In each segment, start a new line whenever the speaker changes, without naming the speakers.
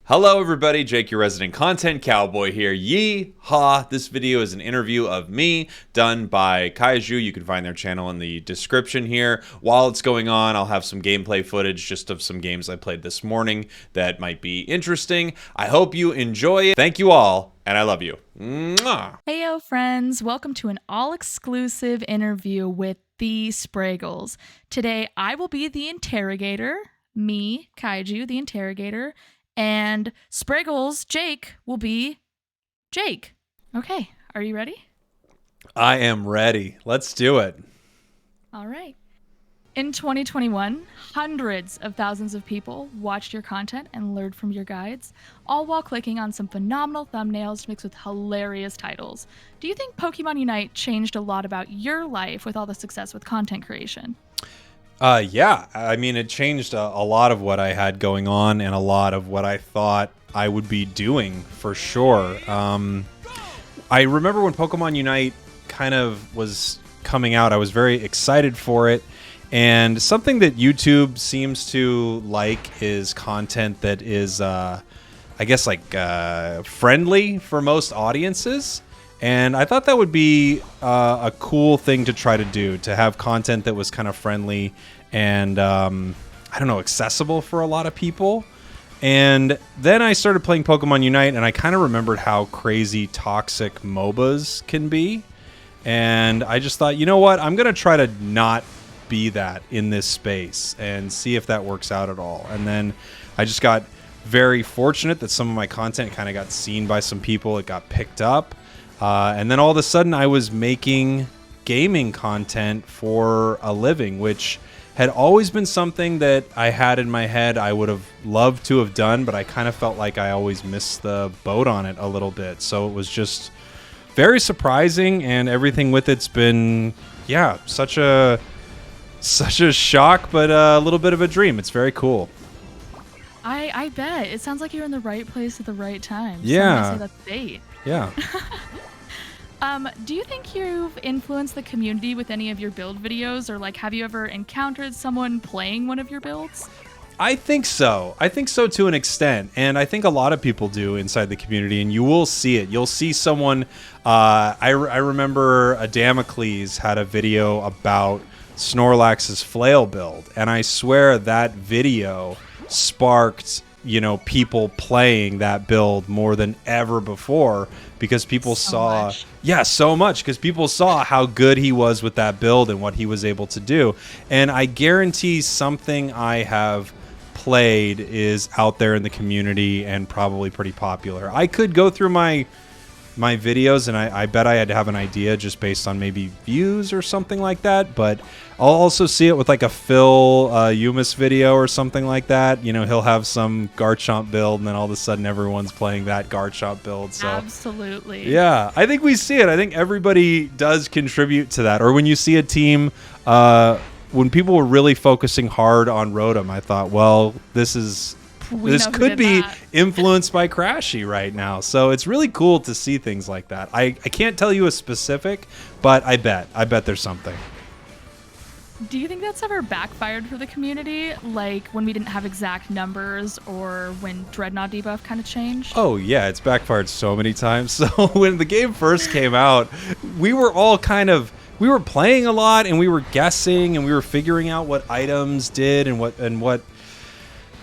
Hello everybody, Jake, your resident content cowboy here. Yee-haw! This video is an interview of me done by Kaiju. You can find their channel in the description here. While it's going on, I'll have some gameplay footage just of some games I played this morning that might be interesting. I hope you enjoy it. Thank you all, and I love you. Mwah!
Heyo friends, welcome to an all-exclusive interview with the Spragels. Today I will be the interrogator, me, Kaiju, the interrogator, and Spragels, Jake, will be Jake. Okay, are you ready?
I am ready. Let's do it.
All right. In 2021, hundreds of thousands of people watched your content and learned from your guides, all while clicking on some phenomenal thumbnails mixed with hilarious titles. Do you think Pokémon Unite changed a lot about your life with all the success with content creation?
Yeah, I mean, it changed a lot of what I had going on and a lot of what I thought I would be doing for sure. I remember when Pokemon Unite kind of was coming out, I was very excited for it. And something that YouTube seems to like is content that is, I guess, like friendly for most audiences. And I thought that would be a cool thing to try to do, to have content that was kind of friendly and, I don't know, accessible for a lot of people. And then I started playing Pokemon Unite, and I kind of remembered how crazy toxic MOBAs can be. And I just thought, you know what, I'm going to try to not be that in this space and see if that works out at all. And then I just got very fortunate that some of my content kind of got seen by some people. It got picked up. And then all of a sudden I was making gaming content for a living, which had always been something that I had in my head I would have loved to have done, but I kind of felt like I always missed the boat on it a little bit. So it was just very surprising, and everything with it's been, yeah, such a shock, but a little bit of a dream. It's very cool.
I bet. It sounds like you're in the right place at the right time.
Yeah.
Say that's fate.
Yeah.
Do you think you've influenced the community with any of your build videos, or like have you ever encountered someone playing one of your builds?
I think so. I think so to an extent, and I think a lot of people do inside the community, and you will see it. You'll see someone, I remember Damocles had a video about Snorlax's flail build, and I swear that video sparked, you know, people playing that build more than ever before, because people saw so much because people saw how good he was with that build and what he was able to do. And I guarantee something I have played is out there in the community and probably pretty popular. I could go through my videos, and I bet I had to have an idea just based on maybe views or something like that, but I'll also see it with like a Phil Umis video or something like that. You know, he'll have some Garchomp build, and then all of a sudden everyone's playing that Garchomp build. So
absolutely.
Yeah, I think we see it. I think everybody does contribute to that. Or when you see a team, when people were really focusing hard on Rotom, I thought, well, this could be influenced by Crashy right now. So it's really cool to see things like that. I can't tell you a specific, but I bet there's something.
Do you think that's ever backfired for the community? Like when we didn't have exact numbers, or when Dreadnought debuff kind of changed?
Oh yeah, it's backfired so many times. So when the game first came out, we were all we were playing a lot, and we were guessing, and we were figuring out what items did and what.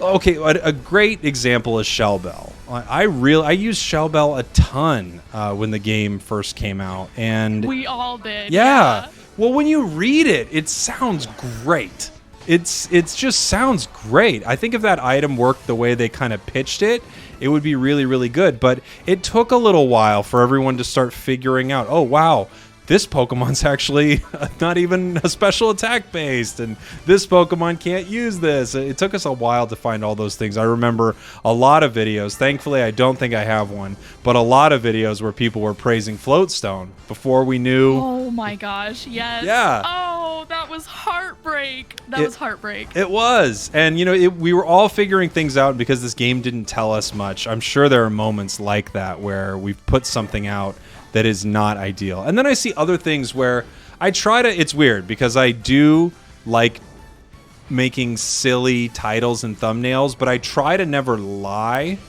Okay, a great example is Shell Bell. I used Shell Bell a ton when the game first came out, and
we all did.
Yeah. Well, when you read it, it sounds great. It's just sounds great. I think if that item worked the way they kind of pitched it, it would be really, really good. But it took a little while for everyone to start figuring out, oh wow, this Pokemon's actually not even a special attack based, and this Pokemon can't use this. It took us a while to find all those things. I remember a lot of videos, thankfully I don't think I have one, but a lot of videos where people were praising Floatstone before we knew.
Oh my gosh, yes.
Yeah.
Oh, that was heartbreak. That was heartbreak.
It was. And, you know, we were all figuring things out because this game didn't tell us much. I'm sure there are moments like that where we've put something out that is not ideal. And then I see other things where I try to, it's weird because I do like making silly titles and thumbnails, but I try to never lie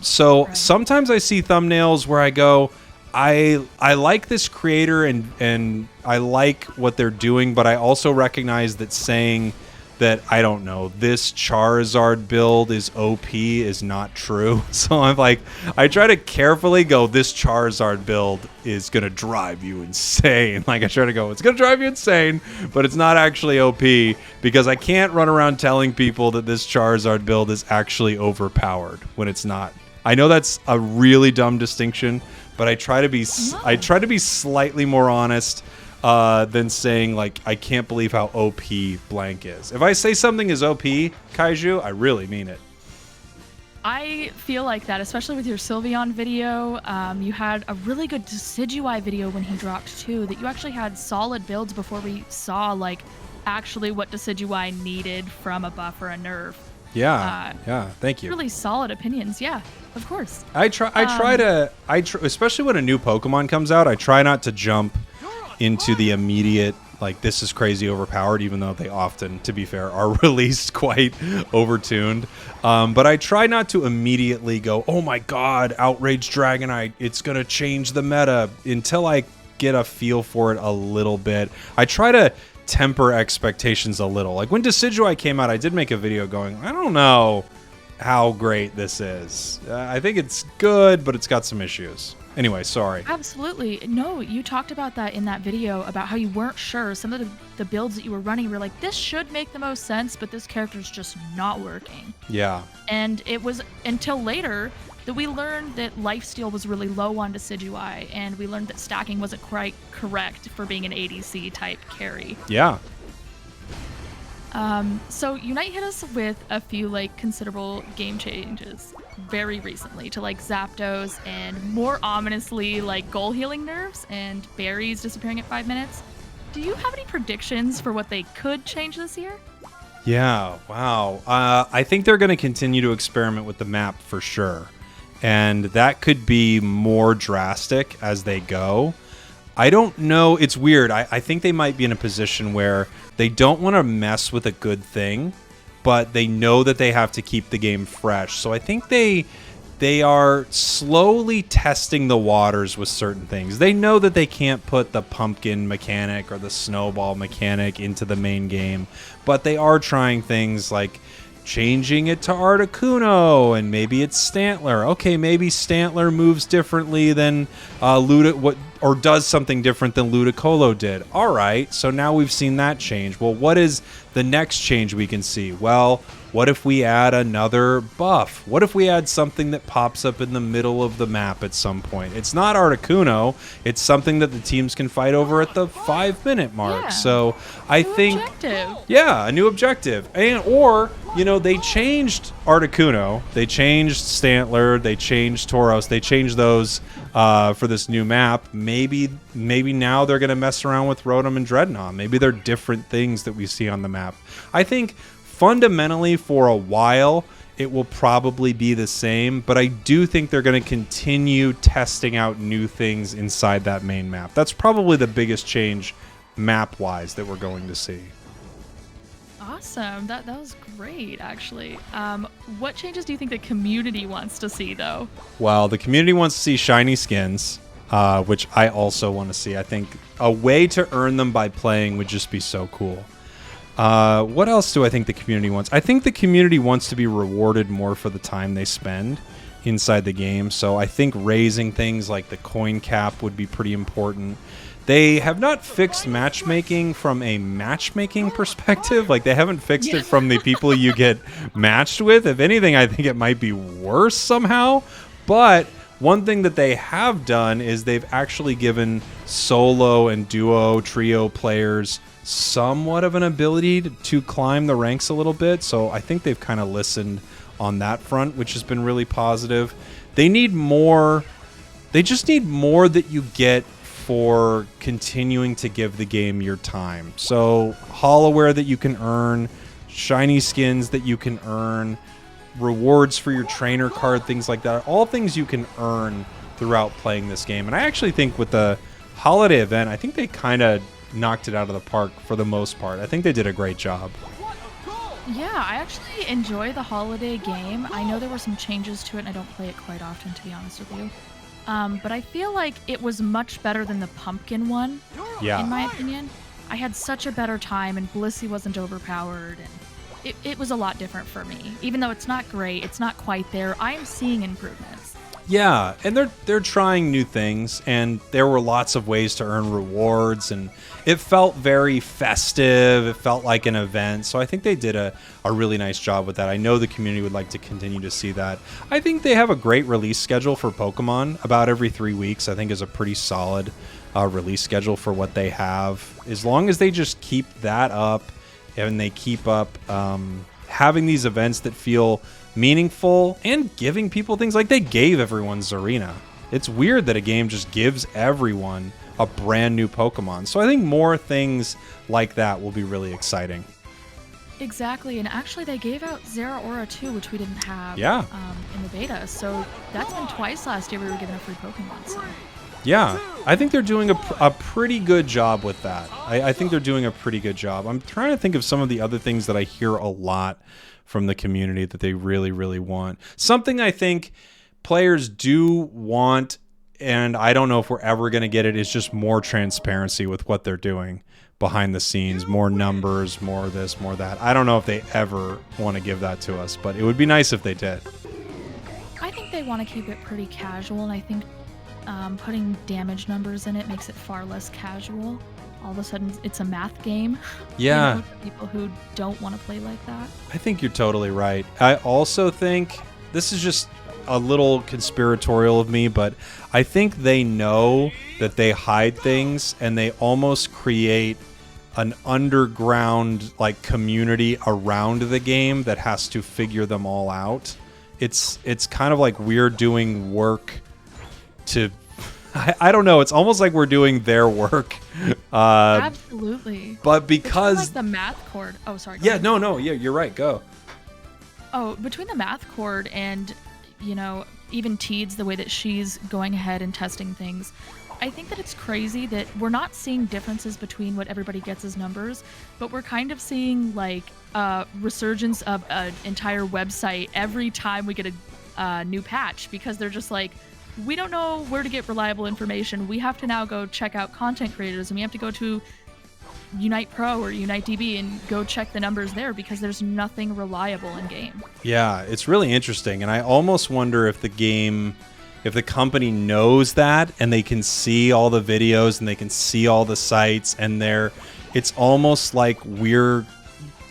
So sometimes I see thumbnails where I go, I like this creator and I like what they're doing, but I also recognize that saying that, I don't know, this Charizard build is OP is not true. So I'm like, I try to carefully go, this Charizard build is going to drive you insane. Like I try to go, it's going to drive you insane, but it's not actually OP, because I can't run around telling people that this Charizard build is actually overpowered when it's not. I know that's a really dumb distinction, but I try to be slightly more honest than saying, like, I can't believe how OP blank is. If I say something is OP, Kaiju, I really mean it.
I feel like that, especially with your Sylveon video. You had a really good Decidueye video when he dropped too, that you actually had solid builds before we saw, like, actually what Decidueye needed from a buff or a nerf.
Yeah, thank you.
Really solid opinions, yeah, of course.
I try, especially when a new Pokemon comes out, I try not to jump into the immediate, like, this is crazy overpowered, even though they often, to be fair, are released quite overtuned. But I try not to immediately go, oh my god, Outrage Dragonite, it's going to change the meta, until I get a feel for it a little bit. I try to temper expectations a little. Like when Decidueye came out, I did make a video going, I don't know how great this is. I think it's good, but it's got some issues. Anyway, sorry.
Absolutely. No, you talked about that in that video, about how you weren't sure. Some of the builds that you were running were like, this should make the most sense, but this character's just not working.
Yeah. And
it was until later that we learned that lifesteal was really low on Decidueye, and we learned that stacking wasn't quite correct for being an ADC type carry.
Yeah.
So Unite hit us with a few, like, considerable game changes very recently to, like, Zapdos, and more ominously, like, goal healing nerfs and berries disappearing at 5 minutes. Do you have any predictions for what they could change this year?
Yeah, wow. I think they're going to continue to experiment with the map for sure. And that could be more drastic as they go. I don't know. It's weird. I think they might be in a position where they don't want to mess with a good thing, but they know that they have to keep the game fresh. So I think they are slowly testing the waters with certain things. They know that they can't put the pumpkin mechanic or the snowball mechanic into the main game, but they are trying things like changing it to Articuno, and maybe it's Stantler. Okay, maybe Stantler moves differently than or does something different than Ludicolo did. All right, so now we've seen that change. Well, what is the next change we can see? Well, what if we add another buff? What if we add something that pops up in the middle of the map at some point? It's not Articuno. It's something that the teams can fight over at the 5-minute mark.
Yeah.
So I think,
objective.
Yeah, a new objective. Or they changed Articuno, they changed Stantler, they changed Tauros, they changed those for this new map. Maybe now they're going to mess around with Rotom and Dreadnought. Maybe they're different things that we see on the map. I think fundamentally, for a while, it will probably be the same, but I do think they're going to continue testing out new things inside that main map. That's probably the biggest change map-wise that we're going to see.
Awesome. That was great, actually. What changes do you think the community wants to see, though?
Well, the community wants to see shiny skins, which I also want to see. I think a way to earn them by playing would just be so cool. What else do I think the community wants? I think the community wants to be rewarded more for the time they spend inside the game. So I think raising things like the coin cap would be pretty important. They have not fixed matchmaking from a matchmaking perspective. Like, they haven't fixed it from the people you get matched with. If anything, I think it might be worse somehow. But one thing that they have done is they've actually given solo and duo, trio players somewhat of an ability to climb the ranks a little bit. So I think they've kind of listened on that front, which has been really positive. They need more. They just need more that you get for continuing to give the game your time. So Hollowware that you can earn, shiny skins that you can earn, rewards for your trainer card, things like that. All things you can earn throughout playing this game. And I actually think with the holiday event, I think they kind of knocked it out of the park for the most part. I think they did a great job.
Yeah, I actually enjoy the holiday game. I know there were some changes to it, and I don't play it quite often, to be honest with you. But I feel like it was much better than the pumpkin one, in
Yeah.
my opinion. I had such a better time, and Blissey wasn't overpowered, and it was a lot different for me. Even though it's not great, it's not quite there, I am seeing improvements.
Yeah, and they're trying new things, and there were lots of ways to earn rewards, and it felt very festive. It felt like an event, so I think they did a really nice job with that. I know the community would like to continue to see that. I think they have a great release schedule for Pokemon. About every 3 weeks, I think, is a pretty solid release schedule for what they have. As long as they just keep that up, and they keep up having these events that feel meaningful and giving people things, like they gave everyone Zarina. It's weird that a game just gives everyone a brand new Pokemon. So I think more things like that will be really exciting.
Exactly, and actually they gave out Zeraora too, which we didn't have
Yeah.
in the beta. So that's been twice last year we were given a free Pokemon. So.
Yeah, I think they're doing a pretty good job with that. I think they're doing a pretty good job. I'm trying to think of some of the other things that I hear a lot from the community that they really, really want. Something I think players do want, and I don't know if we're ever going to get it, is just more transparency with what they're doing behind the scenes, more numbers, more this, more that. I don't know if they ever want to give that to us, but it would be nice if they did.
I think they want to keep it pretty casual, and I think putting damage numbers in it makes it far less casual. All of a sudden, it's a math game.
Yeah.
For people who don't want to play like that.
I think you're totally right. I also think, this is just a little conspiratorial of me, but I think they know that they hide things, and they almost create an underground like community around the game that has to figure them all out. It's kind of like we're doing work to I don't know. It's almost like we're doing their work.
Absolutely.
But because
like the math cord. Oh, sorry.
Yeah, no. Yeah, you're right. Go.
Oh, between the math cord and, even Teeds, the way that she's going ahead and testing things, I think that it's crazy that we're not seeing differences between what everybody gets as numbers, but we're kind of seeing like resurgence of an entire website every time we get a new patch, because they're just like, we don't know where to get reliable information. We have to now go check out content creators, and we have to go to Unite Pro or Unite DB and go check the numbers there, because there's nothing reliable in game.
Yeah, it's really interesting, and I almost wonder if the company knows that, and they can see all the videos and they can see all the sites, and it's almost like we're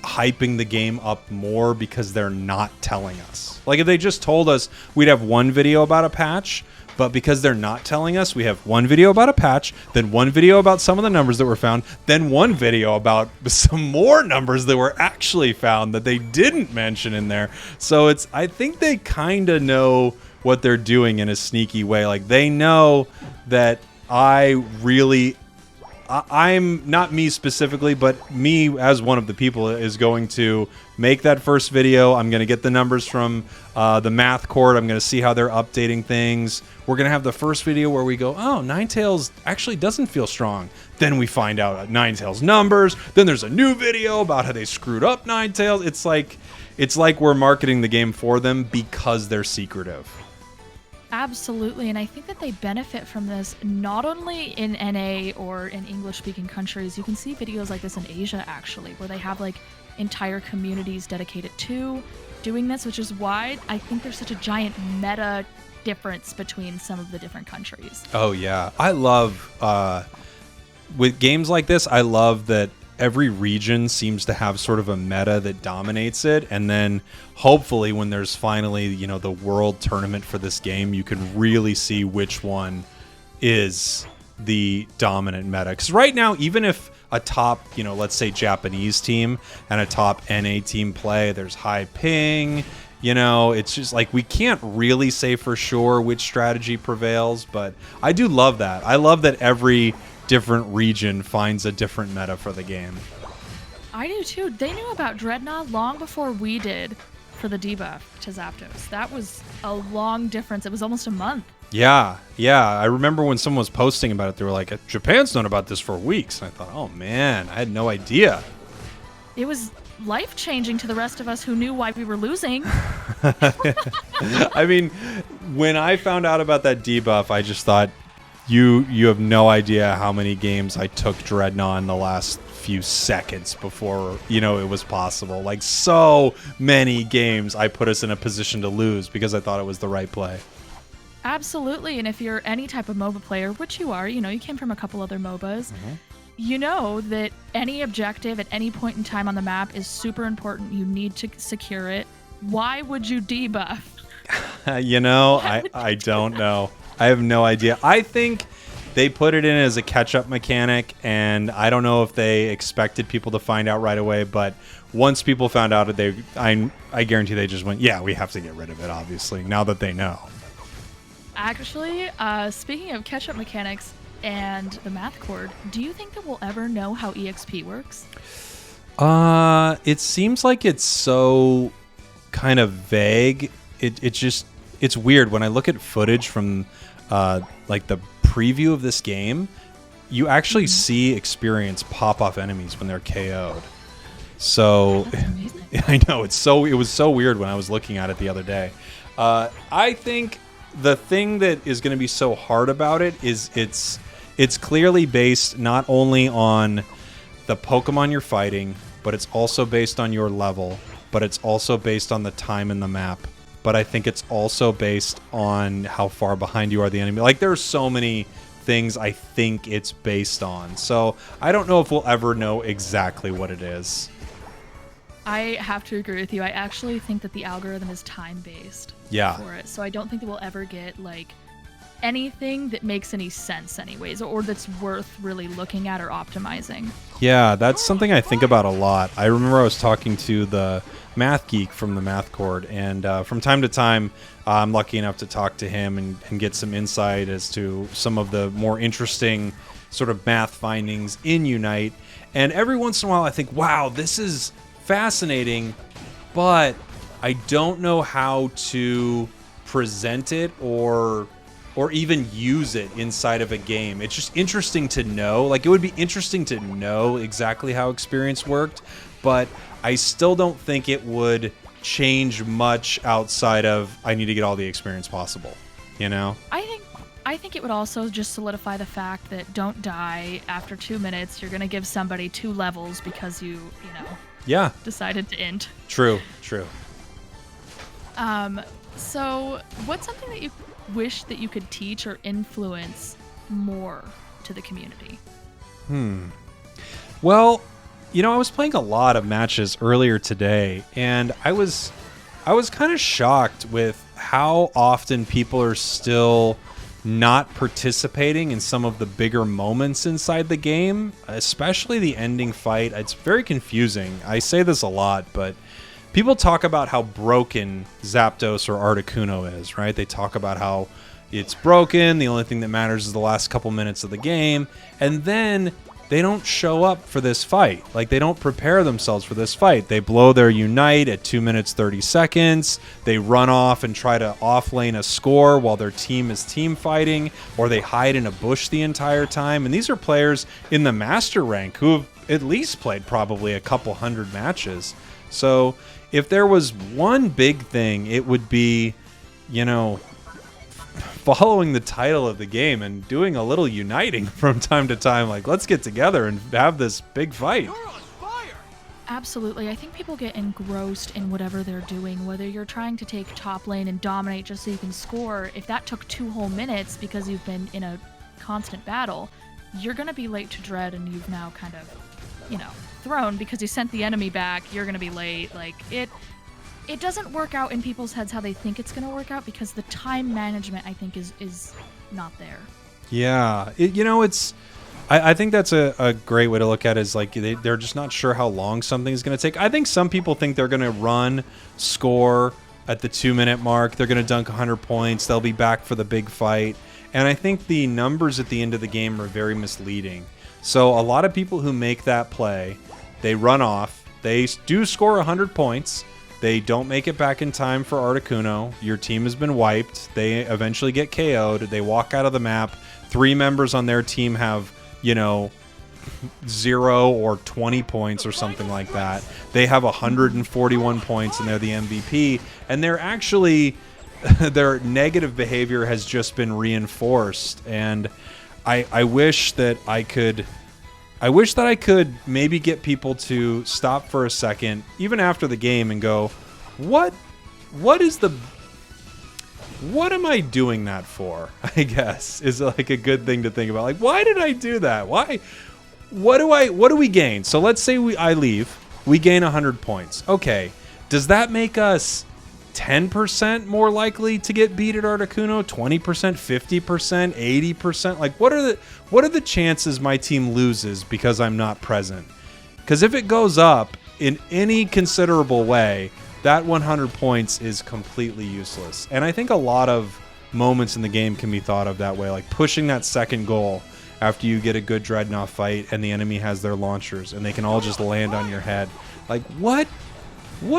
hyping the game up more because they're not telling us. Like if they just told us, we'd have one video about a patch, but because they're not telling us, we have one video about a patch, then one video about some of the numbers that were found, then one video about some more numbers that were actually found that they didn't mention in there. So I think they kind of know what they're doing in a sneaky way. Like they know that I'm not me specifically, but me as one of the people is going to make that first video. I'm going to get the numbers from the math cord. I'm going to see how they're updating things. We're going to have the first video where we go, oh, Ninetales actually doesn't feel strong. Then we find out Ninetales numbers. Then there's a new video about how they screwed up Ninetales. It's like we're marketing the game for them because they're secretive.
Absolutely, and I think that they benefit from this not only in NA or in English-speaking countries. You can see videos like this in Asia, actually, where they have like entire communities dedicated to doing this, which is why I think there's such a giant meta difference between some of the different countries.
Oh, yeah. I love, with games like this, I love that every region seems to have sort of a meta that dominates it, and then hopefully when there's finally the world tournament for this game, you can really see which one is the dominant meta. Because right now, even if a top let's say Japanese team and a top NA team play, there's high ping, it's just like we can't really say for sure which strategy prevails. But I do love that. I love that every different region finds a different meta for the game.
I do too. They knew about Dreadnought long before we did for the debuff to Zapdos. That was a long difference. It was almost a month.
Yeah. I remember when someone was posting about it, they were like, Japan's known about this for weeks. And I thought, oh man, I had no idea.
It was life-changing to the rest of us who knew why we were losing.
I mean, when I found out about that debuff, I just thought, you have no idea how many games I took Dreadnought in the last few seconds before, it was possible. Like, so many games I put us in a position to lose because I thought it was the right play.
Absolutely, and if you're any type of MOBA player, which you are, you came from a couple other MOBAs, you know that any objective at any point in time on the map is super important. You need to secure it. Why would you debuff?
I don't know. I have no idea. I think they put it in as a catch-up mechanic, and I don't know if they expected people to find out right away, but once people found out, I guarantee they just went, yeah, we have to get rid of it, obviously, now that they know.
Actually, speaking of catch-up mechanics and the math cord, do you think that we'll ever know how EXP works?
It seems like it's so kind of vague. It's weird. When I look at footage from like the preview of this game, you actually see experience pop off enemies when they're KO'd. So I know it was so weird when I was looking at it the other day. I think the thing that is going to be so hard about it is it's clearly based not only on the Pokemon you're fighting, but it's also based on your level, but it's also based on the time in the map. But I think it's also based on how far behind you are the enemy. Like, there's so many things I think it's based on. So I don't know if we'll ever know exactly what it is.
I have to agree with you. I actually think that the algorithm is time-based for it. So I don't think that we'll ever get, like, anything that makes any sense anyways, or that's worth really looking at or optimizing.
Yeah, that's something I think about a lot. I remember I was talking to the math geek from the math cord, and from time to time I'm lucky enough to talk to him and get some insight as to some of the more interesting sort of math findings in Unite. And every once in a while I think, wow, this is fascinating, but I don't know how to present it or even use it inside of a game. It's just interesting to know. Like, it would be interesting to know exactly how experience worked, but I still don't think it would change much outside of I need to get all the experience possible,
I think it would also just solidify the fact that don't die after 2 minutes. You're going to give somebody 2 levels because you decided to end.
True.
So what's something that you wish that you could teach or influence more to the community?
Well, I was playing a lot of matches earlier today, and I was kind of shocked with how often people are still not participating in some of the bigger moments inside the game, especially the ending fight. It's very confusing. I say this a lot, but people talk about how broken Zapdos or Articuno is, right? They talk about how it's broken, the only thing that matters is the last couple minutes of the game, and then they don't show up for this fight. Like, they don't prepare themselves for this fight. They blow their Unite at 2 minutes 30 seconds. They run off and try to offlane a score while their team is team fighting, or they hide in a bush the entire time. And these are players in the master rank who have at least played probably a couple hundred matches. So if there was one big thing, it would be, following the title of the game and doing a little uniting from time to time. Like, let's get together and have this big fight.
You're on fire!
Absolutely. I think people get engrossed in whatever they're doing, whether you're trying to take top lane and dominate just so you can score. If that took 2 whole minutes because you've been in a constant battle, you're going to be late to Dread, and you've now kind of, thrown because you sent the enemy back. You're going to be late. Like, it doesn't work out in people's heads how they think it's going to work out because the time management, I think, is not there.
Yeah. I think that's a great way to look at it, is like they're just not sure how long something is going to take. I think some people think they're going to run, score at the 2-minute mark. They're going to dunk 100 points. They'll be back for the big fight. And I think the numbers at the end of the game are very misleading. So a lot of people who make that play, they run off. They do score 100 points. They don't make it back in time for Articuno. Your team has been wiped. They eventually get KO'd. They walk out of the map. 3 members on their team have, 0 or 20 points or something like that. They have 141 points and they're the MVP. And they're actually, their negative behavior has just been reinforced. And I wish that I could maybe get people to stop for a second, even after the game, and go, what am I doing that for? I guess is like a good thing to think about. Like, why did I do that? Why? What do we gain? So let's say I leave. We gain 100 points. Okay. Does that make us 10% more likely to get beat at Articuno? 20%, 50%, 80%? Like, what are the chances my team loses because I'm not present? Because if it goes up in any considerable way, that 100 points is completely useless. And I think a lot of moments in the game can be thought of that way, like pushing that second goal after you get a good Dreadnought fight and the enemy has their launchers and they can all just land on your head. Like, what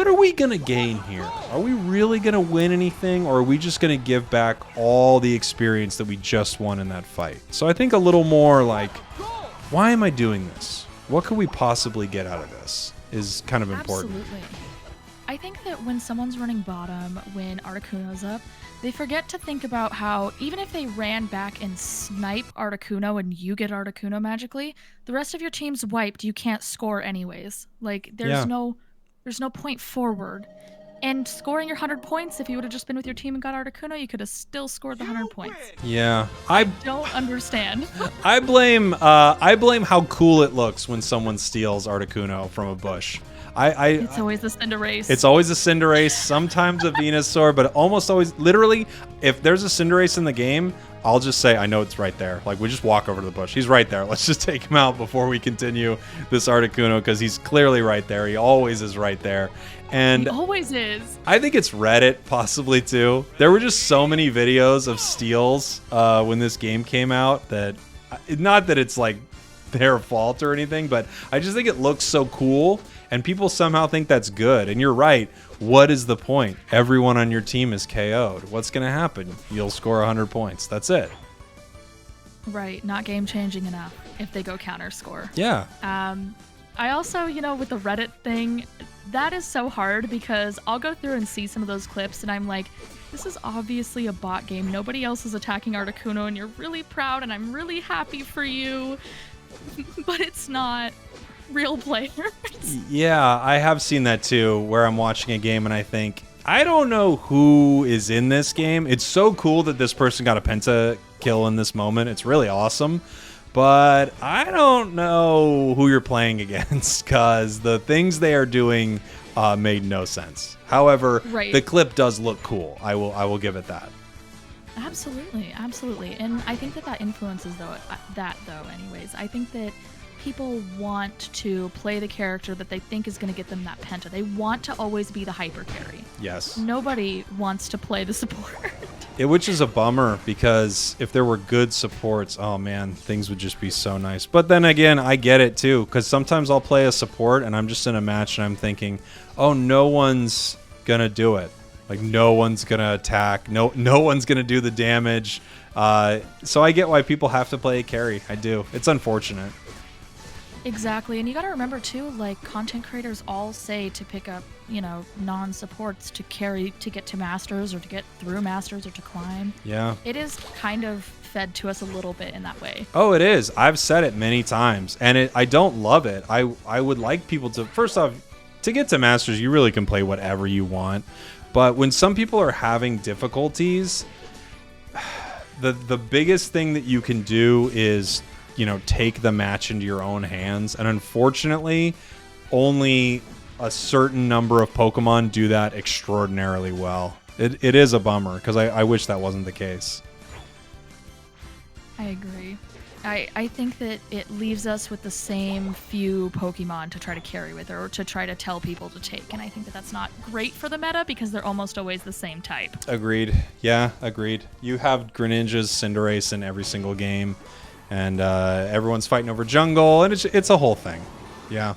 are we going to gain here? Are we really going to win anything, or are we just going to give back all the experience that we just won in that fight? So I think a little more like, why am I doing this? What could we possibly get out of this is kind of important.
Absolutely. I think that when someone's running bottom, when Articuno's up, they forget to think about how even if they ran back and snipe Articuno and you get Articuno magically, the rest of your team's wiped. You can't score anyways. Like, there's no point forward. And scoring your 100 points, if you would have just been with your team and got Articuno, you could have still scored the 100 points.
Yeah.
I don't understand.
I blame how cool it looks when someone steals Articuno from a bush.
It's always the Cinderace.
It's always a Cinderace, sometimes a Venusaur, but almost always, literally, if there's a Cinderace in the game, I'll just say, I know it's right there. Like, we just walk over to the bush. He's right there. Let's just take him out before we continue this Articuno, because he's clearly right there. He always is right there. And
he always is.
I think it's Reddit, possibly, too. There were just so many videos of steals when this game came out that, not that it's, like, their fault or anything, but I just think it looks so cool. And people somehow think that's good. And you're right. What is the point? Everyone on your team is KO'd. What's going to happen? You'll score 100 points. That's it.
Right. Not game-changing enough if they go counter score.
Yeah.
I also, with the Reddit thing, that is so hard because I'll go through and see some of those clips and I'm like, this is obviously a bot game. Nobody else is attacking Articuno and you're really proud and I'm really happy for you. But it's not real players.
Yeah, I have seen that too, where I'm watching a game and I think, I don't know who is in this game. It's so cool that this person got a penta kill in this moment. It's really awesome. But I don't know who you're playing against because the things they are doing made no sense. However, the clip does look cool. I will give it that.
Absolutely, absolutely. And I think that influences anyways. I think that people want to play the character that they think is going to get them that penta. They want to always be the hyper carry.
Yes.
Nobody wants to play the support.
Which is a bummer because if there were good supports, oh man, things would just be so nice. But then again, I get it too because sometimes I'll play a support and I'm just in a match and I'm thinking, oh, no one's going to do it. Like no one's going to attack. No one's going to do the damage. So I get why people have to play a carry. I do. It's unfortunate.
Exactly, and you got to remember too, like content creators all say to pick up, non-supports to carry to get to Masters or to get through Masters or to climb.
Yeah.
It is kind of fed to us a little bit in that way.
Oh, it is. I've said it many times, and I don't love it. I would like people to, first off, to get to Masters, you really can play whatever you want, but when some people are having difficulties, the biggest thing that you can do is take the match into your own hands. And unfortunately, only a certain number of Pokemon do that extraordinarily well. It is a bummer because I wish that wasn't the case.
I agree. I think that it leaves us with the same few Pokemon to try to carry with or to try to tell people to take. And I think that that's not great for the meta because they're almost always the same type. Agreed.
Yeah, agreed. You have Greninja's Cinderace in every single game. And everyone's fighting over jungle, and it's a whole thing. Yeah.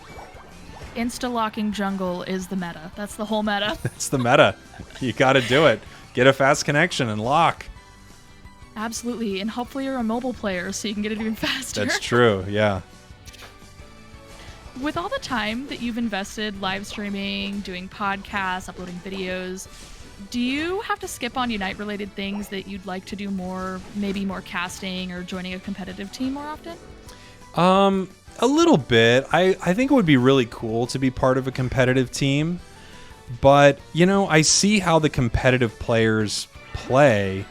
Insta-locking jungle is the meta. That's the whole meta.
That's the meta. You got to do it. Get a fast connection and lock.
Absolutely, and hopefully you're a mobile player so you can get it even faster.
That's true, yeah.
With all the time that you've invested live streaming, doing podcasts, uploading videos, do you have to skip on Unite related things that you'd like to do more, maybe more casting or joining a competitive team more often?
A little bit. I think it would be really cool to be part of a competitive team, but I see how the competitive players play,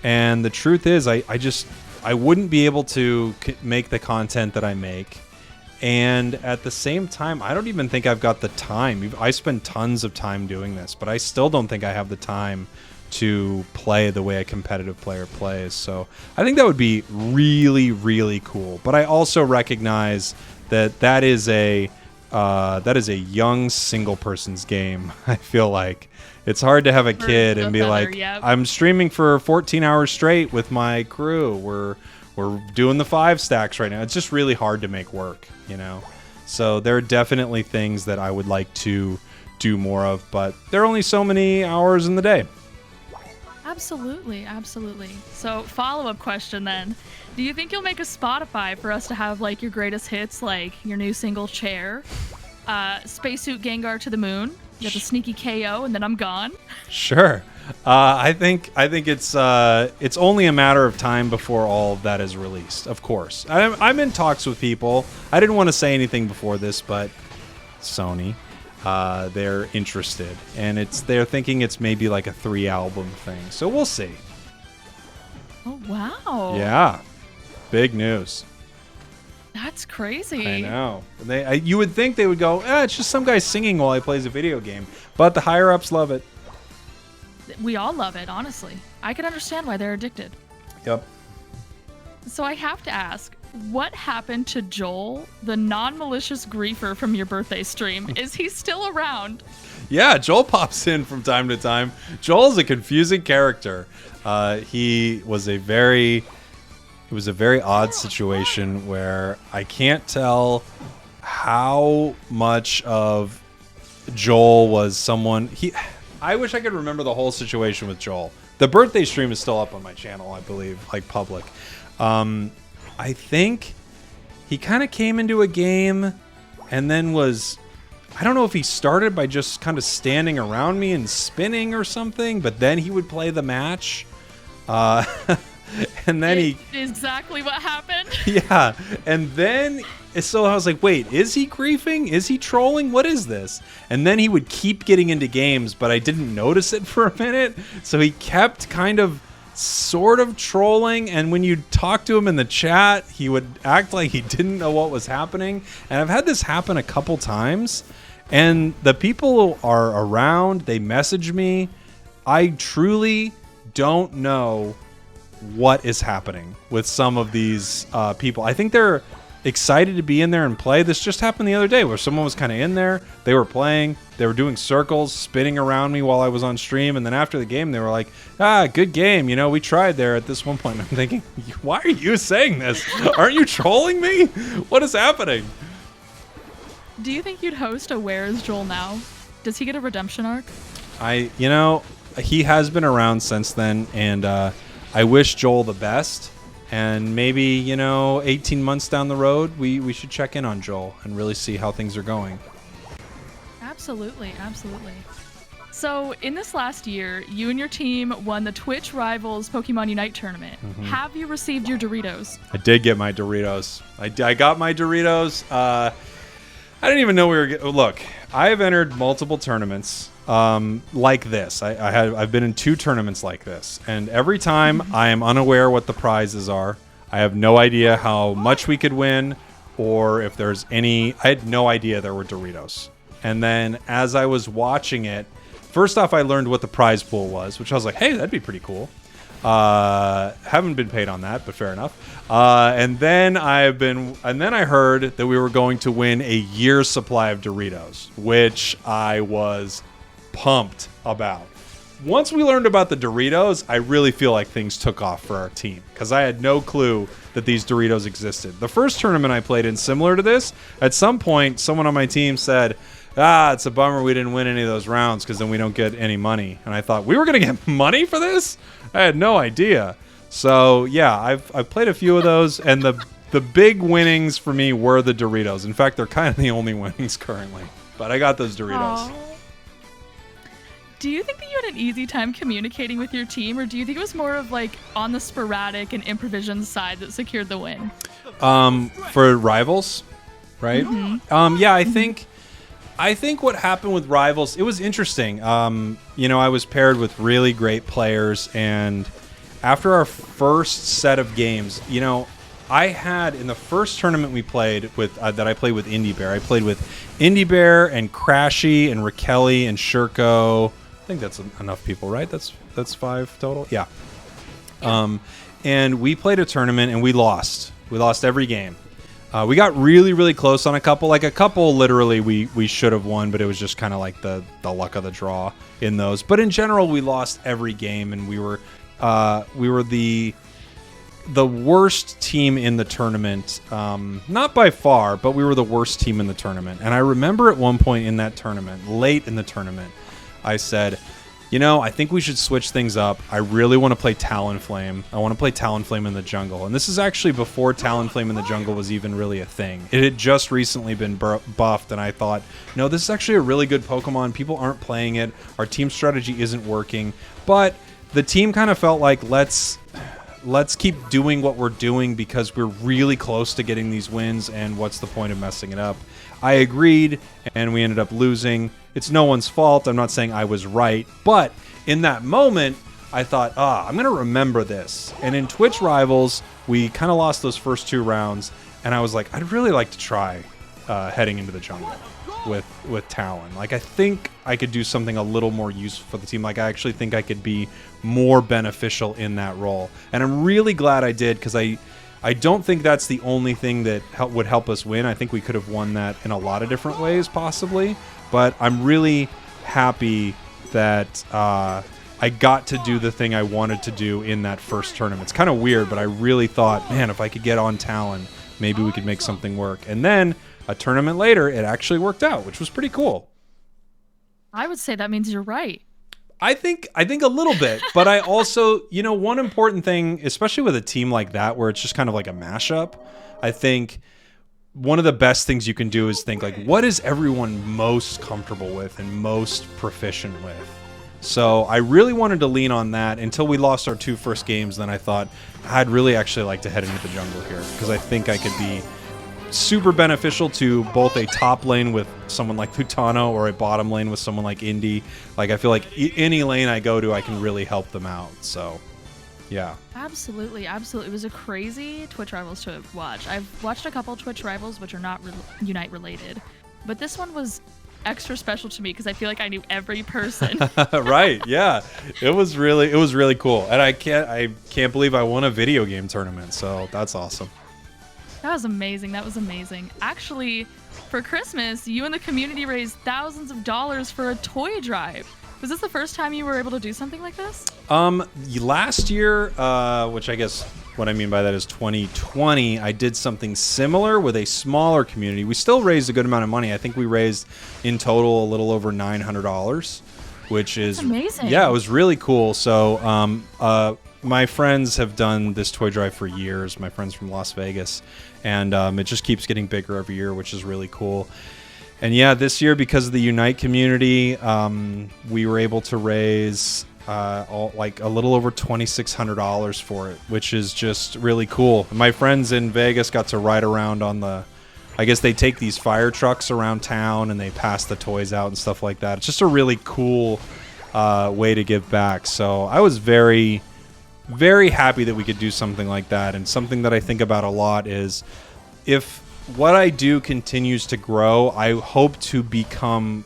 and the truth is I wouldn't be able to make the content that I make. And at the same time, I don't even think I've got the time. I spend tons of time doing this, but I still don't think I have the time to play the way a competitive player plays. So I think that would be really, really cool. But I also recognize that is a young single person's game. I feel like it's hard to have a kid and be like, yep, I'm streaming for 14 hours straight with my crew. We're doing the 5 stacks right now. It's just really hard to make work, So there are definitely things that I would like to do more of, but there are only so many hours in the day.
Absolutely, absolutely. So follow-up question then. Do you think you'll make a Spotify for us to have like your greatest hits, like your new single Chair, Spacesuit Gengar to the Moon, you have the sneaky KO, and then I'm gone?
Sure. I think it's only a matter of time before all of that is released. Of course, I'm in talks with people. I didn't want to say anything before this, but Sony, they're interested, and they're thinking it's maybe like a 3-album thing. So we'll see.
Oh wow!
Yeah, big news.
That's crazy.
I know. You would think they would go, it's just some guy singing while he plays a video game, but the higher ups love it.
We all love it, honestly. I can understand why they're addicted.
Yep.
So I have to ask, what happened to Joel, the non-malicious griefer from your birthday stream? Is he still around?
Yeah, Joel pops in from time to time. Joel's a confusing character. It was a very odd situation where I can't tell how much of Joel was someone I wish I could remember the whole situation with Joel. The birthday stream is still up on my channel, I believe, like public. I think he kind of came into a game and then I don't know if he started by just kind of standing around me and spinning or something, but then he would play the match. And then
exactly what happened.
Yeah. And then so I was like, wait, is he griefing? Is he trolling? What is this? And then he would keep getting into games, but I didn't notice it for a minute. So he kept kind of sort of trolling, and when you talk to him in the chat, he would act like he didn't know what was happening. And I've had this happen a couple times, and the people who are around, they message me. I truly don't know what is happening with some of these people. I think they're excited to be in there and play. This just happened the other day where someone was kind of in there, they were playing, they were doing circles, spinning around me while I was on stream, and then after the game they were like, good game, we tried there at this one point. I'm thinking, why are you saying this? Aren't you trolling me? What is happening?
Do you think you'd host a Where is Joel Now? Does he get a redemption arc?
He has been around since then, and I wish Joel the best. And maybe, 18 months down the road, we should check in on Joel and really see how things are going.
Absolutely, absolutely. So, in this last year, you and your team won the Twitch Rivals Pokemon Unite tournament. Mm-hmm. Have you received your Doritos?
I did get my Doritos. I got my Doritos. I didn't even know we were... Look, I have entered multiple tournaments like this. I've been in 2 tournaments like this, and every time I am unaware what the prizes are. I have no idea how much we could win, or if there's any. I had no idea there were Doritos. And then as I was watching it, first off, I learned what the prize pool was, which I was like, hey, that'd be pretty cool. Haven't been paid on that, but fair enough. And then I heard that we were going to win a year's supply of Doritos, which I was pumped about. Once we learned about the Doritos, I really feel like things took off for our team, because I had no clue that these Doritos existed. The first tournament I played in similar to this, at some point, someone on my team said, it's a bummer we didn't win any of those rounds because then we don't get any money. And I thought, we were going to get money for this? I had no idea. So, yeah, I've played a few of those, and the big winnings for me were the Doritos. In fact, they're kind of the only winnings currently. But I got those Doritos.
Aw. Do you think that you had an easy time communicating with your team, or do you think it was more of like on the sporadic and improvision side that secured the win?
For rivals, right? Yeah, I think what happened with rivals, it was interesting. I was paired with really great players, and after our first set of games, I had in the first tournament we played with that I played with Indie Bear. I played with Indie Bear and Crashy and Raquel and Shurko. I think that's enough people, right? That's 5 total. Yeah. And we played a tournament and we lost. We lost every game. We got really, really close on a couple. Like a couple, literally, we should have won, but it was just kind of like the luck of the draw in those. But in general, we lost every game, and we were the worst team in the tournament. Not by far, but we were the worst team in the tournament. And I remember at one point in that tournament, late in the tournament, I said, I think we should switch things up. I really want to play Talonflame. I want to play Talonflame in the jungle. And this is actually before Talonflame in the jungle was even really a thing. It had just recently been buffed, and I thought, no, this is actually a really good Pokemon. People aren't playing it. Our team strategy isn't working. But the team kind of felt like, let's keep doing what we're doing because we're really close to getting these wins, and what's the point of messing it up? I agreed, and we ended up losing. It's no one's fault. I'm not saying I was right, but in that moment, I thought, I'm going to remember this. And in Twitch Rivals, we kind of lost those first 2 rounds, and I was like, I'd really like to try heading into the jungle with Talon. Like, I think I could do something a little more useful for the team. Like, I actually think I could be more beneficial in that role. And I'm really glad I did, because I don't think that's the only thing that would help us win. I think we could have won that in a lot of different ways, possibly. But I'm really happy that I got to do the thing I wanted to do in that first tournament. It's kind of weird, but I really thought, man, if I could get on Talon, maybe we could make something work. And then a tournament later, it actually worked out, which was pretty cool.
I would say that means you're right.
I think a little bit, but I also, one important thing, especially with a team like that, where it's just kind of like a mashup, I think one of the best things you can do is think, like, what is everyone most comfortable with and most proficient with? So I really wanted to lean on that until we lost our 2 first games. Then I thought I'd really actually like to head into the jungle here, because I think I could be super beneficial to both a top lane with someone like Lutano or a bottom lane with someone like Indy. Like, I feel like any lane I go to, I can really help them out. So, yeah.
Absolutely. It was a crazy Twitch Rivals to watch. I've watched a couple Twitch Rivals, which are not Unite related, but this one was extra special to me because I feel like I knew every person.
Right? Yeah. It was really cool, and I can't believe I won a video game tournament. So that's awesome.
That was amazing. Actually, for Christmas, you and the community raised thousands of dollars for a toy drive. Was this the first time you were able to do something like this?
Last year, which I guess what I mean by that is 2020, I did something similar with a smaller community. We still raised a good amount of money. I think we raised in total a little over $900, which is
amazing.
Yeah, it was really cool. So, my friends have done this toy drive for years, my friends from Las Vegas, and it just keeps getting bigger every year, which is really cool. And yeah, this year, because of the Unite community, we were able to raise like a little over $2,600 for it, which is just really cool. My friends in Vegas got to ride around on I guess they take these fire trucks around town and they pass the toys out and stuff like that. It's just a really cool way to give back. So I was very, very happy that we could do something like that. And something that I think about a lot is, if what I do continues to grow, I hope to become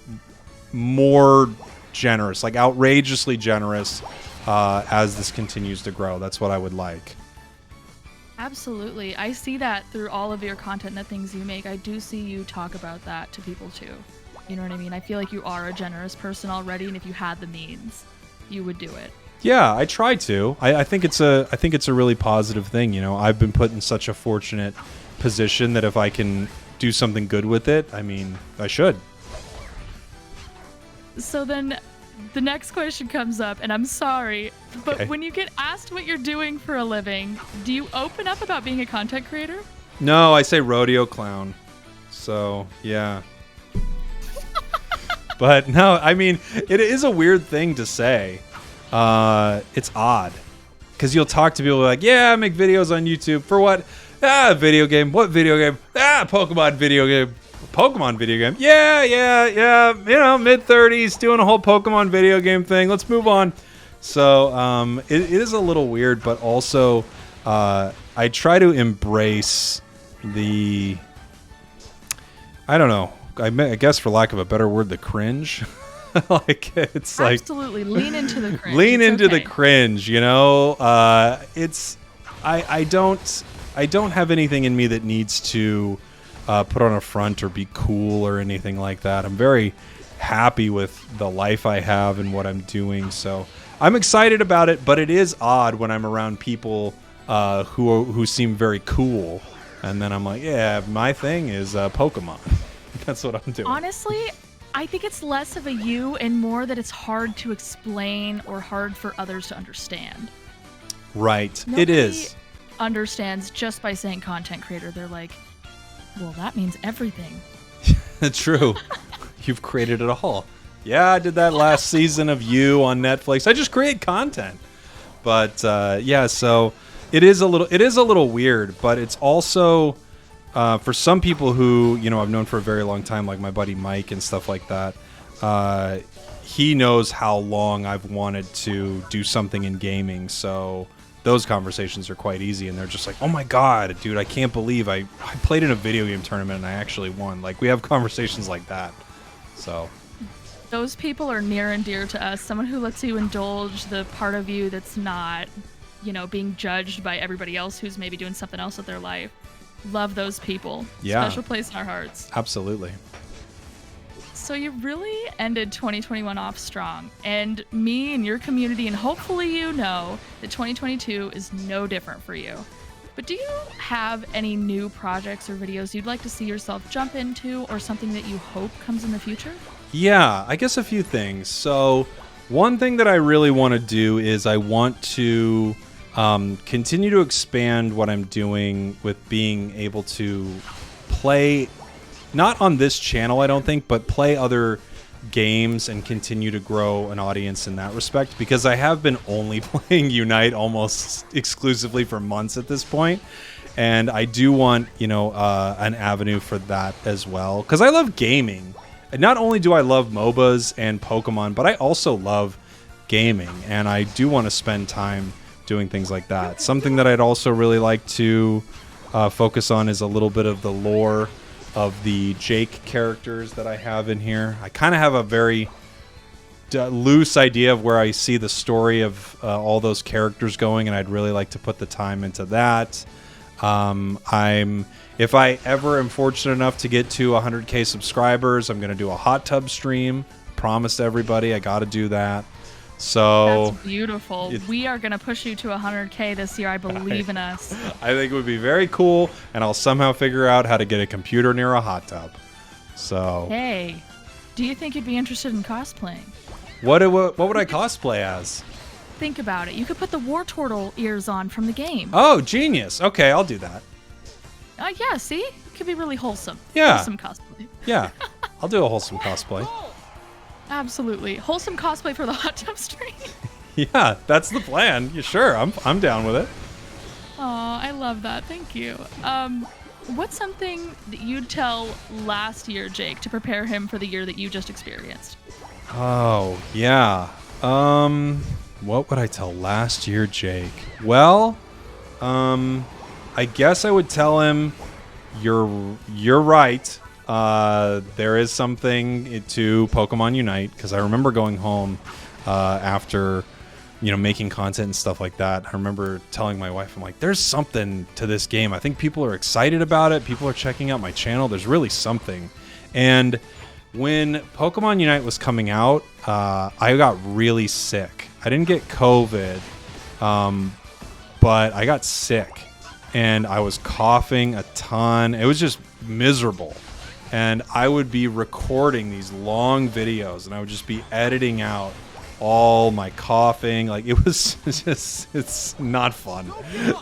more generous, like outrageously generous, as this continues to grow. That's what I would like.
Absolutely. I see that through all of your content and the things you make. I do see you talk about that to people too. You know what I mean? I feel like you are a generous person already, and if you had the means, you would do it.
Yeah, I try to. I think it's a really positive thing. You know, I've been put in such a fortunate position that if I can do something good with it, I mean, I should.
So then the next question comes up, and I'm sorry, but
Okay.
when you get asked what you're doing for a living, do you open up about being a content creator?
No, I say rodeo clown. So, yeah. But no, I mean, it is a weird thing to say. It's odd. Because you'll talk to people like, yeah, I make videos on YouTube. For what? Ah, video game. What video game? Ah, Pokemon video game. Pokemon video game. Yeah. You know, mid-30s, doing a whole Pokemon video game thing. Let's move on. So, it is a little weird, but also, I try to embrace the... I don't know. I guess, for lack of a better word, the cringe. Like, it's like...
Absolutely. Lean into the cringe.
Lean
It's
into the
okay.
cringe, you know? It's... I don't have anything in me that needs to put on a front or be cool or anything like that. I'm very happy with the life I have and what I'm doing, so I'm excited about it, but it is odd when I'm around people who seem very cool, and then I'm like, yeah, my thing is Pokemon. That's what I'm doing.
Honestly, I think it's less of a you and more that it's hard to explain or hard for others to understand.
Right.
Nobody
It is.
understands just by saying content creator. They're like, well, that means everything.
True. You've created it all. Yeah, I did that last season of You on Netflix. I just create content. But yeah, so it is a little weird, but it's also for some people who, you know, I've known for a very long time, like my buddy Mike and stuff like that. He knows how long I've wanted to do something in gaming, so those conversations are quite easy, and they're just like, oh my god, dude, I can't believe I played in a video game tournament and I actually won. Like, we have conversations like that. So
Those people are near and dear to us. Someone who lets you indulge the part of you that's not, you know, being judged by everybody else who's maybe doing something else with their life. Love those people.
Yeah.
Special place in our hearts.
absolutely.
So you really ended 2021 off strong, and me and your community, and hopefully you know that 2022 is no different for you. But do you have any new projects or videos you'd like to see yourself jump into, or something that you hope comes in the future?
Yeah, I guess a few things. So one thing that I really want to do is I want to continue to expand what I'm doing with being able to play, not on this channel, I don't think, but play other games and continue to grow an audience in that respect, because I have been only playing Unite almost exclusively for months at this point, and I do want, you know, an avenue for that as well, because I love gaming. And not only do I love MOBAs and Pokemon, but I also love gaming, and I do want to spend time doing things like that. Something that I'd also really like to focus on is a little bit of the lore of the Jake characters that I have in here. I kind of have a very loose idea of where I see the story of all those characters going, and I'd really like to put the time into that. If I ever am fortunate enough to get to 100K subscribers, I'm going to do a hot tub stream. Promised everybody I got to do that. So
That's beautiful. We are going to push you to 100K this year. I believe in us.
I think it would be very cool, and I'll somehow figure out how to get a computer near a hot tub. So
Hey, do you think you'd be interested in cosplaying?
what would I cosplay as?
Think about it. You could put the War Turtle ears on from the game.
Oh, genius. Okay, I'll do that.
Yeah, see? It could be really wholesome.
Yeah.
Wholesome cosplay.
Yeah, I'll do a wholesome cosplay.
Absolutely. Wholesome cosplay for the hot tub stream.
Yeah, that's the plan. Yeah, sure, I'm down with it.
Aw, I love that. Thank you. What's something that you'd tell last year, Jake, to prepare him for the year that you just experienced?
Oh, yeah. What would I tell last year, Jake? Well, I guess I would tell him you're right. There is something to Pokemon Unite, because I remember going home after, you know, making content and stuff like that. I remember telling my wife, I'm like, there's something to this game. I think people are excited about it. People are checking out my channel. There's really something. And when Pokemon Unite was coming out, I got really sick. I didn't get COVID, but I got sick. And I was coughing a ton. It was just miserable. And I would be recording these long videos, and I would just be editing out all my coughing. Like, it was just, it's not fun.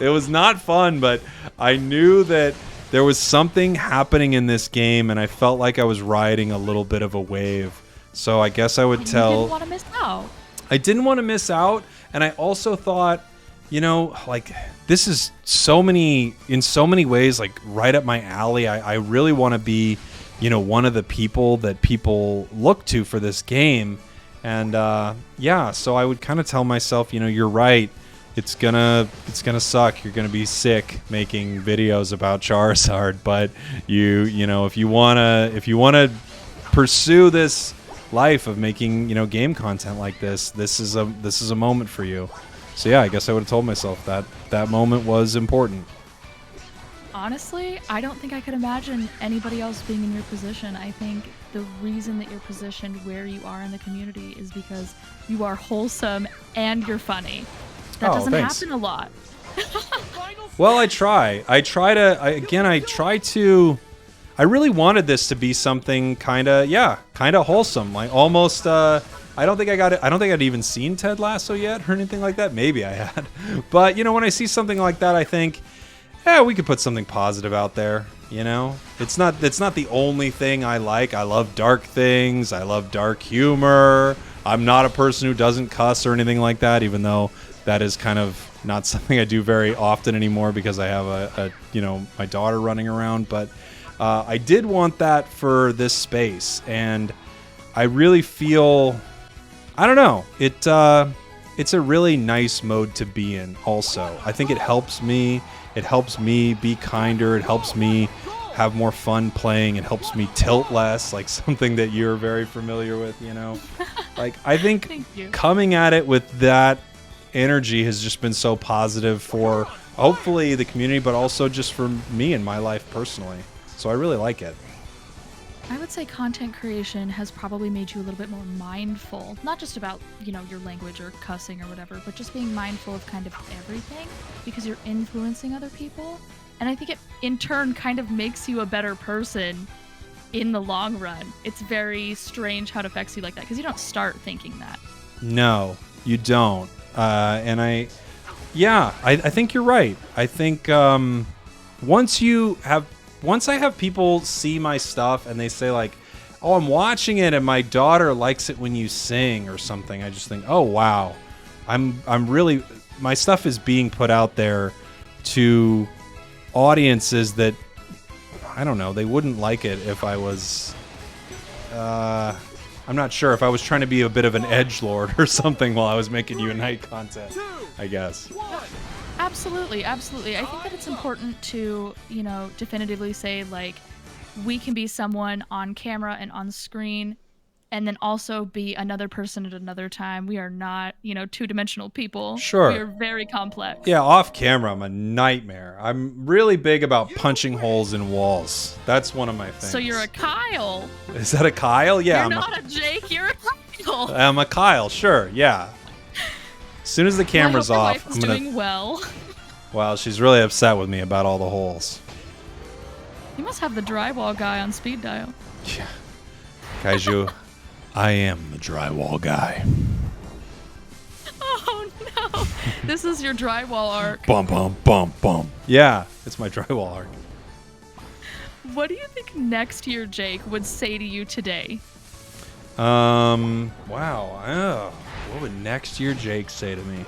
It was not fun, but I knew that There was something happening in this game, and I felt like I was riding a little bit of a wave. So I guess I would tell...
You didn't want to miss out.
I didn't want to miss out, and I also thought, you know, like, this is in so many ways, like, right up my alley. I really want to be, you know, one of the people that people look to for this game. And, yeah, so I would kind of tell myself, you know, you're right. It's gonna suck. You're gonna be sick making videos about Charizard, but you know, if you wanna pursue this life of making, you know, game content like this is a moment for you. So yeah, I guess I would have told myself that moment was important.
Honestly, I don't think I could imagine anybody else being in your position. I think the reason that you're positioned where you are in the community is because you are wholesome and you're funny. That doesn't happen a lot.
Well, I try to. I really wanted this to be something kind of wholesome, like almost. I don't think I got it. I don't think I'd even seen Ted Lasso yet or anything like that. Maybe I had, but you know, when I see something like that, I think, yeah, we could put something positive out there. You know, it's not the only thing I like. I love dark things. I love dark humor. I'm not a person who doesn't cuss or anything like that, even though that is kind of not something I do very often anymore because I have a you know, my daughter running around. But I did want that for this space, and I really feel, I don't know, it's a really nice mode to be in. Also, I think it helps me be kinder. It helps me have more fun playing. It helps me tilt less, like something that you're very familiar with, you know. Like, I think coming at it with that energy has just been so positive for hopefully the community, but also just for me in my life personally. So I really like it.
I would say content creation has probably made you a little bit more mindful, not just about, you know, your language or cussing or whatever, but just being mindful of kind of everything because you're influencing other people. And I think it in turn kind of makes you a better person in the long run. It's very strange how it affects you like that because you don't start thinking that.
No, you don't. And I think you're right. I think once I have people see my stuff and they say like, oh, I'm watching it and my daughter likes it when you sing or something, I just think, oh wow, I'm really, my stuff is being put out there to audiences that, I don't know, they wouldn't like it if I was I'm not sure, if I was trying to be a bit of an edgelord or something while I was making Unite content, I guess.
Absolutely, absolutely. I think that it's important to, you know, definitively say, like, we can be someone on camera and on screen, and then also be another person at another time. We are not, you know, two-dimensional people.
Sure.
We are very complex.
Yeah, off camera, I'm a nightmare. I'm really big about punching holes in walls. That's one of my things.
So you're a Kyle.
Is that a Kyle? Yeah.
You're not a Jake, you're a Kyle.
I'm a Kyle, sure, yeah. As soon as the camera's
off,
I'm
gonna... doing well.
Well, she's really upset with me about all the holes.
You must have the drywall guy on speed dial.
Yeah. Kaiju, I am the drywall guy.
Oh no! This is your drywall arc.
Bum, bum, bum, bum. Yeah, it's my drywall arc.
What do you think next year Jake would say to you today?
Wow. Oh, what would next year Jake say to me?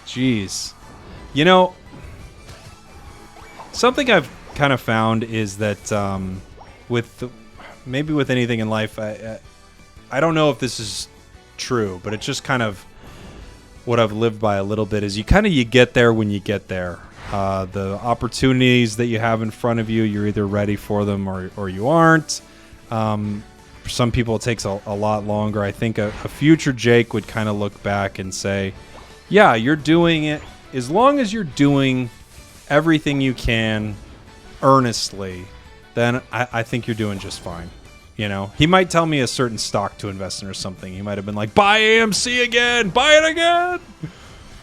Jeez. You know, something I've kind of found is that maybe with anything in life, I don't know if this is true, but it's just kind of what I've lived by a little bit is you get there when you get there. The opportunities that you have in front of you, you're either ready for them or you aren't. For some people, it takes a lot longer. I think a future Jake would kind of look back and say, yeah, you're doing it. As long as you're doing everything you can earnestly, then I think you're doing just fine. You know, he might tell me a certain stock to invest in or something. He might have been like, buy AMC again, buy it again.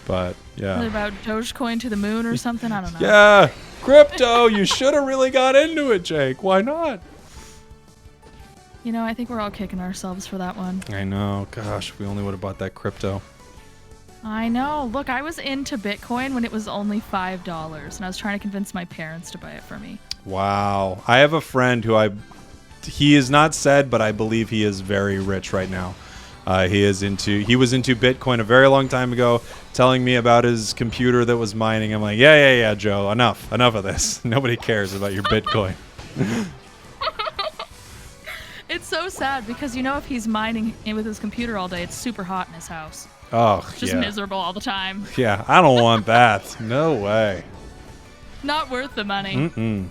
But yeah.
What about Dogecoin to the moon or something? I don't know.
Yeah, crypto. You should have really got into it, Jake. Why not?
You know, I think we're all kicking ourselves for that one.
I know. Gosh, we only would have bought that crypto.
I know. Look, I was into Bitcoin when it was only $5, and I was trying to convince my parents to buy it for me.
Wow. I have a friend who he is not said, but I believe he is very rich right now. He was into Bitcoin a very long time ago, telling me about his computer that was mining. I'm like, yeah, Joe, enough of this. Nobody cares about your Bitcoin.
It's so sad because, if he's mining with his computer all day, it's super hot in his house.
Oh,
Just miserable all the time.
Yeah, I don't want that. No way.
Not worth the money.
Mm-mm.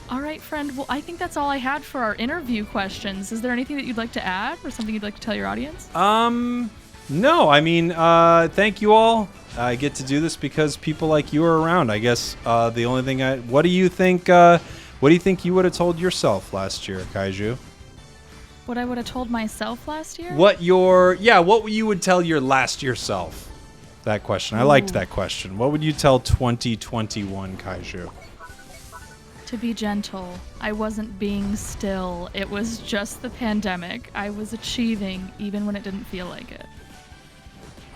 All right, friend. Well, I think that's all I had for our interview questions. Is there anything that you'd like to add or something you'd like to tell your audience?
No. I mean, thank you all. I get to do this because people like you are around. I guess the only thing what do you think you would have told yourself last year, Kaiju?
What I would have told myself last year?
What you would tell your last year self? That question. I liked that question. What would you tell 2021 Kaiju?
To be gentle. I wasn't being still. It was just the pandemic. I was achieving even when it didn't feel like it.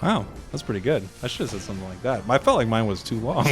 Wow, that's pretty good. I should have said something like that. I felt like mine was too long.